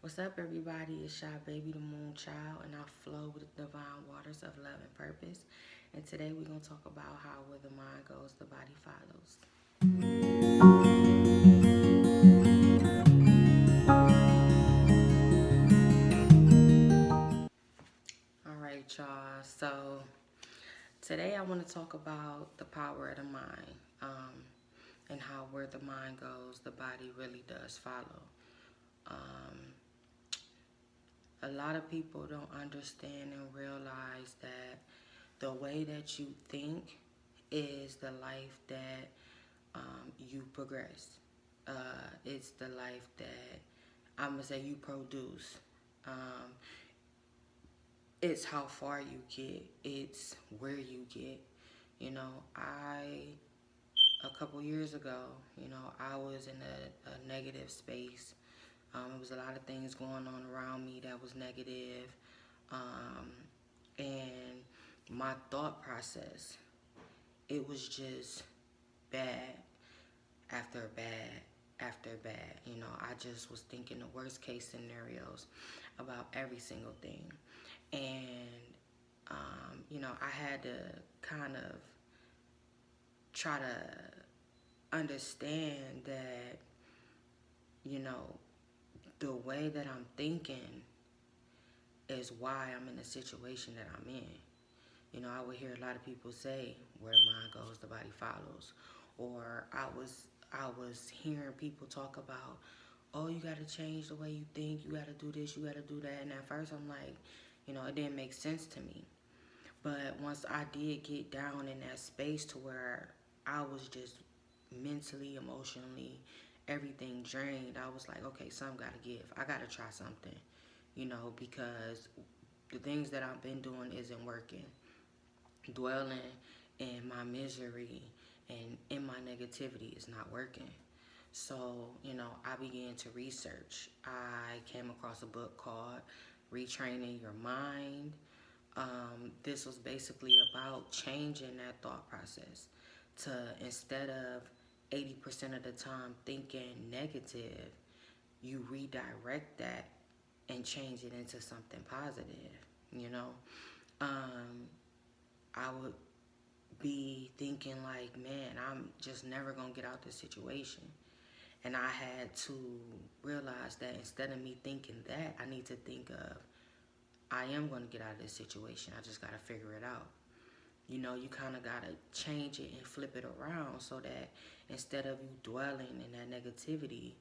What's up, everybody? It's Shy Baby, the Moon Child, and I flow with the divine waters of love and purpose. And today we're going to talk about how where the mind goes, the body follows. All right, y'all. So today I want to talk about the power of the mind and how where the mind goes, the body really does follow. Um, a lot of people don't understand and realize that the way that you think is the life that you progress. It's the life that I'm gonna say you produce. Um, it's how far you get. It's where you get. A couple years ago, I was in a negative space. There was a lot of things going on around me that was negative. Um, and my thought process, it was just bad after bad after bad. I just was thinking the worst case scenarios about every single thing. And, I had to kind of try to understand that, you know, the way that I'm thinking is why I'm in the situation that I'm in. I would hear a lot of people say, "Where the mind goes, the body follows," or I was hearing people talk about, "Oh, you got to change the way you think. You got to do this. You got to do that." And at first, I'm like, it didn't make sense to me. But once I did get down in that space to where I was just mentally, emotionally, everything drained, I was like, okay, something got to give. I got to try something, because the things that I've been doing isn't working. Dwelling in my misery and in my negativity is not working. So, I began to research. I came across a book called Retraining Your Mind. This was basically about changing that thought process to, instead of 80% of the time thinking negative, you redirect that and change it into something positive. You know, um, I would be thinking like, man, I'm just never gonna get out this situation. And I had to realize that instead of me thinking that, I need to think of, I am gonna get out of this situation. I just gotta figure it out. You kind of gotta change it and flip it around so that instead of you dwelling in that negativity,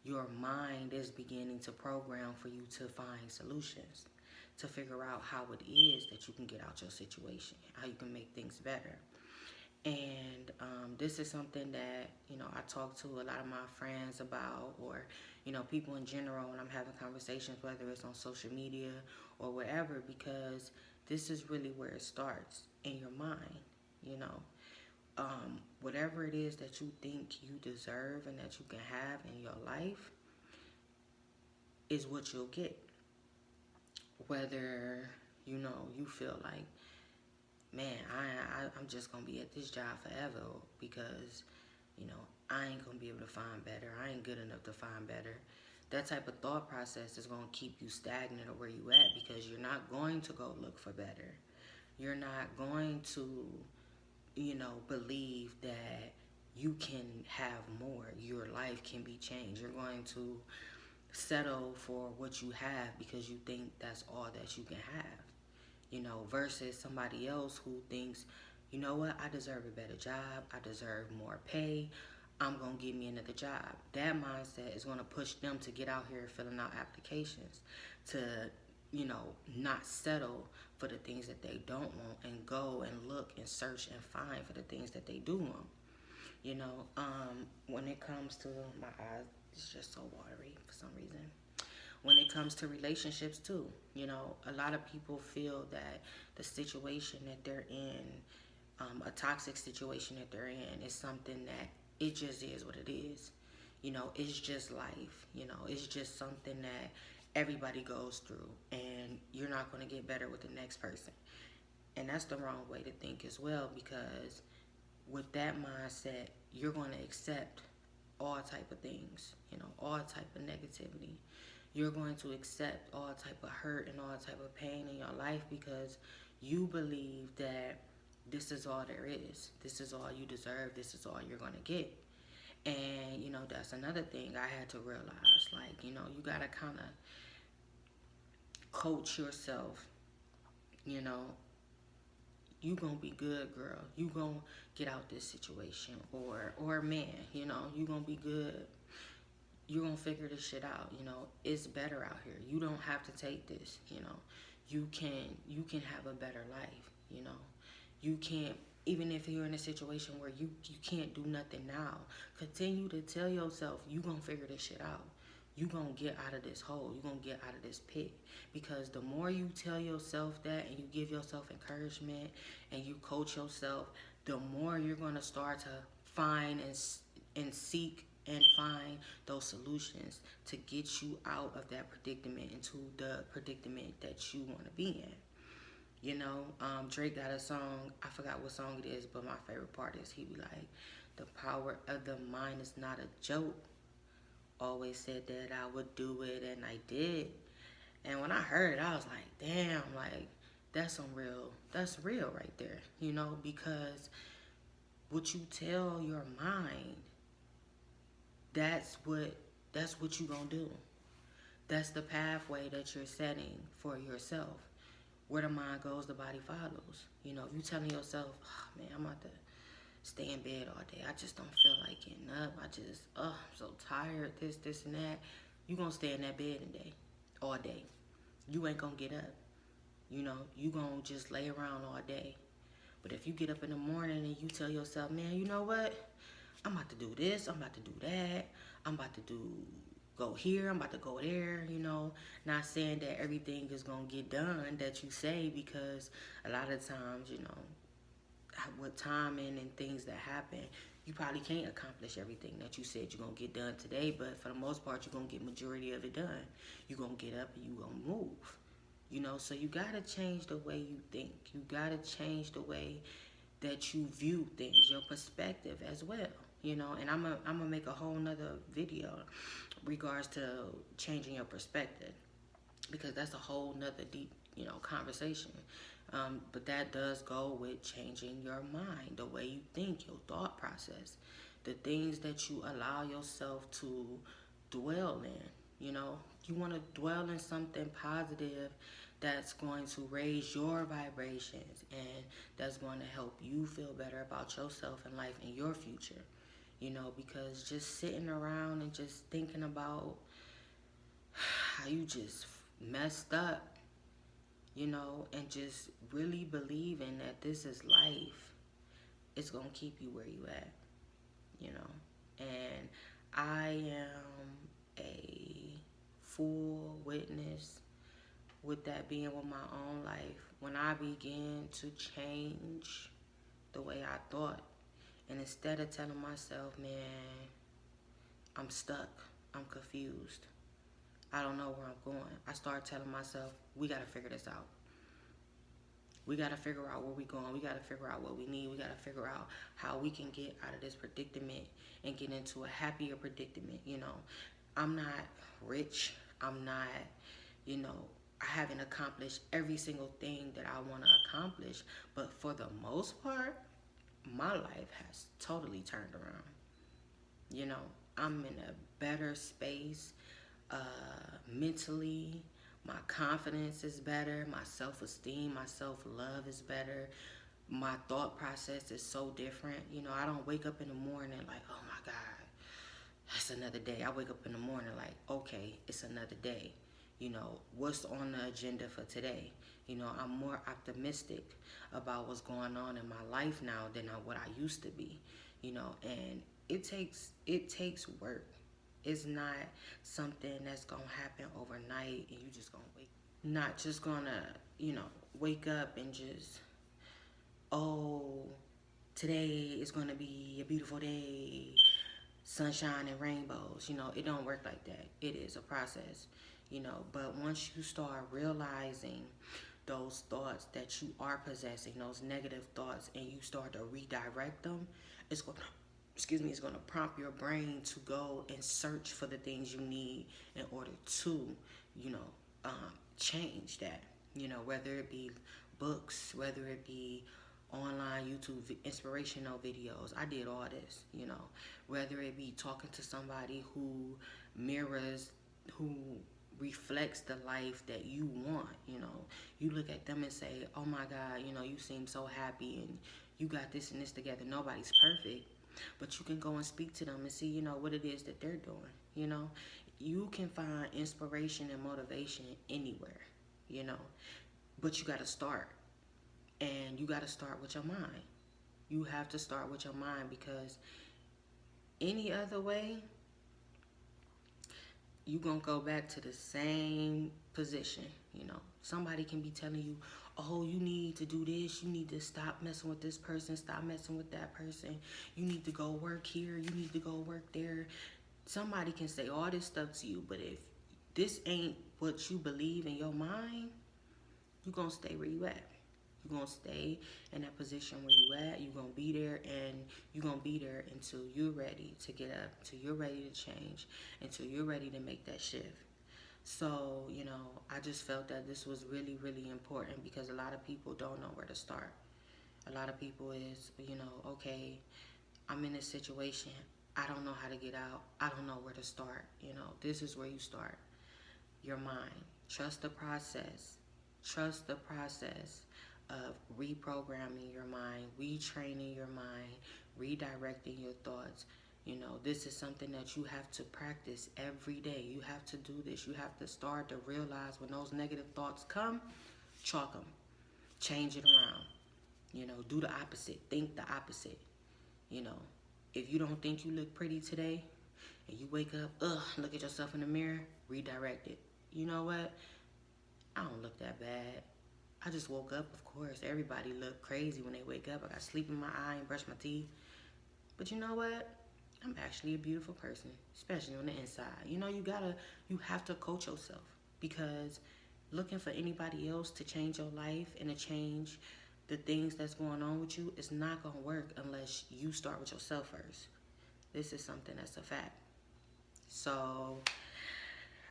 your mind is beginning to program for you to find solutions, to figure out how it is that you can get out your situation, how you can make things better. And this is something that, I talk to a lot of my friends about, or, people in general when I'm having conversations, whether it's on social media or whatever, because this is really where it starts in your mind, you know. Whatever it is that you think you deserve and that you can have in your life is what you'll get. Whether, you feel like, man, I'm just gonna be at this job forever because, I ain't gonna be able to find better. I ain't good enough to find better. That type of thought process is gonna keep you stagnant or where you at because you're not going to go look for better. You're not going to, believe that you can have more. Your life can be changed. You're going to settle for what you have because you think that's all that you can have, versus somebody else who thinks, you know what, I deserve a better job, I deserve more pay, I'm going to get me another job. That mindset is going to push them to get out here filling out applications, to, not settle for the things that they don't want and go and look and search and find for the things that they do want. When it comes to my eyes, it's just so watery for some reason. When it comes to relationships too, a lot of people feel that the situation that they're in, a toxic situation that they're in, is something that it just is what it is. It's just life. It's just something that everybody goes through, and you're not going to get better with the next person. And that's the wrong way to think as well, because with that mindset, you're going to accept all type of things, all type of negativity. You're going to accept all type of hurt and all type of pain in your life because you believe that this is all there is. This is all you deserve. This is all you're going to get. And, that's another thing I had to realize. Like, you got to kind of coach yourself. You gonna be good, girl. You gonna get out this situation. Or man, you gonna be good. You gonna figure this shit out. It's better out here. You don't have to take this. You can have a better life. You can't, even if you're in a situation where you can't do nothing now, continue to tell yourself you gonna figure this shit out. You gonna get out of this hole. You gonna get out of this pit. Because the more you tell yourself that and you give yourself encouragement and you coach yourself, the more you're gonna start to find and seek and find those solutions to get you out of that predicament into the predicament that you want to be in. Drake got a song, I forgot what song it is, but my favorite part is he be like, the power of the mind is not a joke. Always said that I would do it, and I did. And when I heard it, I was like, damn, like, that's real right there, because what you tell your mind, that's what you gonna do. That's the pathway that you're setting for yourself. Where the mind goes, the body follows. If you telling yourself, oh, man, I'm about to stay in bed all day. I just don't feel like getting up. I'm so tired, this, and that. You gonna stay in that bed all day. You ain't gonna get up. You gonna just lay around all day. But if you get up in the morning and you tell yourself, man, you know what? I'm about to do this. I'm about to do that. I'm about to go here. I'm about to go there. Not saying that everything is gonna get done that you say, because a lot of times, with timing and things that happen, you probably can't accomplish everything that you said you're going to get done today, but for the most part, you're going to get majority of it done. You're going to get up and you're going to move. So you got to change the way you think. You got to change the way that you view things, your perspective as well. And I'm going to make a whole nother video regards to changing your perspective, because that's a whole nother deep, conversation. But that does go with changing your mind, the way you think, your thought process, the things that you allow yourself to dwell in. You want to dwell in something positive that's going to raise your vibrations and that's going to help you feel better about yourself and life and your future. Because just sitting around and just thinking about how you just messed up, and just really believing that this is life, it's going to keep you where you at, And I am a full witness with that being with my own life. When I began to change the way I thought, and instead of telling myself, man, I'm stuck, I'm confused, I don't know where I'm going, I started telling myself, we got to figure this out. We got to figure out where we're going. We got to figure out what we need. We got to figure out how we can get out of this predicament and get into a happier predicament. I'm not rich. I'm not, I haven't accomplished every single thing that I want to accomplish. But for the most part, my life has totally turned around. I'm in a better space mentally. My confidence is better. My self-esteem, my self-love is better. My thought process is so different. I don't wake up in the morning like, oh my God, it's another day. I wake up in the morning like, okay, it's another day. What's on the agenda for today? I'm more optimistic about what's going on in my life now than what I used to be. And it takes work. It's not something that's going to happen overnight and you just going to wake. Not just going to, wake up and just, oh, today is going to be a beautiful day, sunshine and rainbows. It don't work like that. It is a process, But once you start realizing those thoughts that you are possessing, those negative thoughts, and you start to redirect them, it's going to is going to prompt your brain to go and search for the things you need in order to, you know, change that. You know, whether it be books, whether it be online YouTube inspirational videos. I did all this, you know, whether it be talking to somebody who mirrors, who reflects the life that you want. You know, you look at them and say, oh my God, you know, you seem so happy and you got this and this together. Nobody's perfect, but you can go and speak to them and see, you know, what it is that they're doing. You know, you can find inspiration and motivation anywhere, you know, but you got to start. And you got to start with your mind. You have to start with your mind, because any other way, you going to go back to the same position. You know, somebody can be telling you, oh, you need to do this. You need to stop messing with this person. Stop messing with that person. You need to go work here. You need to go work there. Somebody can say all this stuff to you, but if this ain't what you believe in your mind, you're going to stay where you at. You're going to stay in that position where you at. You're going to be there, and you're going to be there until you're ready to get up, until you're ready to change, until you're ready to make that shift. So, you know, I just felt that this was really, really important, because a lot of people don't know where to start. A lot of people is, you know, okay, I'm in this situation. I don't know how to get out. I don't know where to start. You know, this is where you start. Your mind. Trust the process. Trust the process of reprogramming your mind, retraining your mind, redirecting your thoughts. You know, this is something that you have to practice every day. You have to do this. You have to start to realize when those negative thoughts come, chalk them. Change it around. You know, do the opposite. Think the opposite. You know, if you don't think you look pretty today and you wake up, look at yourself in the mirror, redirect it. You know what? I don't look that bad. I just woke up, of course. Everybody look crazy when they wake up. I got sleep in my eye and brush my teeth. But you know what? I'm actually a beautiful person, especially on the inside. You know, you have to coach yourself, because looking for anybody else to change your life and to change the things that's going on with you is not going to work unless you start with yourself first. This is something that's a fact. So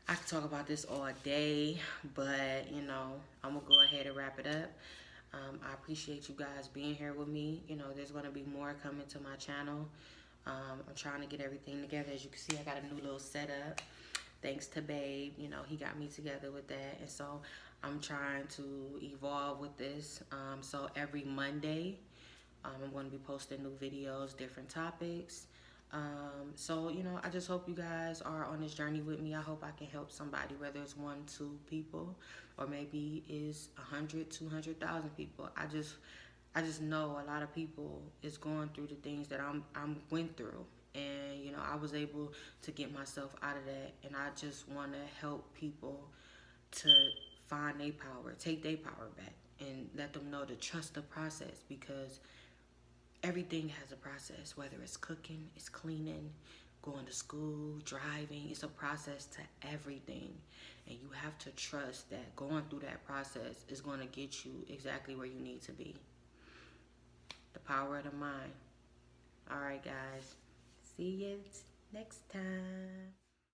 I could talk about this all day, but, you know, I'm going to go ahead and wrap it up. I appreciate you guys being here with me. You know, there's going to be more coming to my channel. I'm trying to get everything together. As you can see, I got a new little setup. Thanks to Babe. You know, he got me together with that. And so I'm trying to evolve with this. So every Monday, I'm going to be posting new videos, different topics. So, you know, I just hope you guys are on this journey with me. I hope I can help somebody, whether it's 1, 2 people, or maybe it's 100, 200,000 people. I just know a lot of people is going through the things that I'm went through. And, you know, I was able to get myself out of that. And I just want to help people to find their power, take their power back, and let them know to trust the process, because everything has a process, whether it's cooking, it's cleaning, going to school, driving. It's a process to everything. And you have to trust that going through that process is going to get you exactly where you need to be. The power of the mind. All right, guys. See you next time.